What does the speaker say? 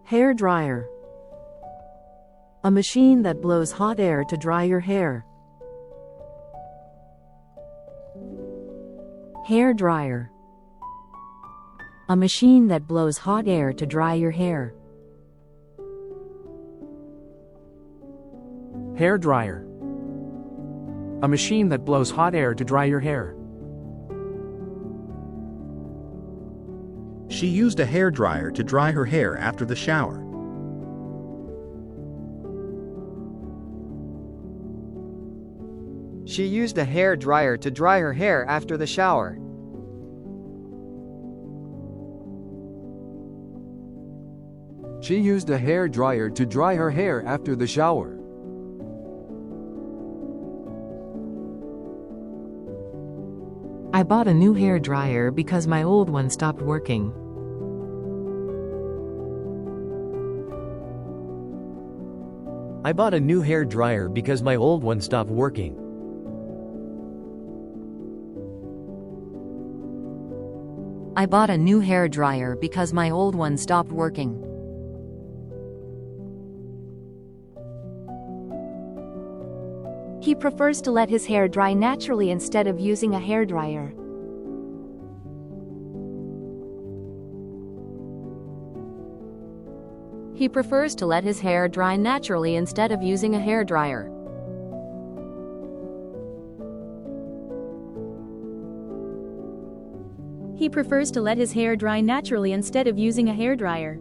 Hair dryer. A machine that blows hot air to dry your hair. Hair dryer. A machine that blows hot air to dry your hair. Hair dryer. A machine that blows hot air to dry your hair. She used a hairdryer to dry her hair after the shower. She used a hair dryer to dry her hair after the shower. She used a hair dryer to dry her hair after the shower. I bought a new hair dryer because my old one stopped working. I bought a new hair dryer because my old one stopped working. I bought a new hair dryer because my old one stopped working. He prefers to let his hair dry naturally instead of using a hairdryer. He prefers to let his hair dry naturally instead of using a hairdryer. He prefers to let his hair dry naturally instead of using a hairdryer.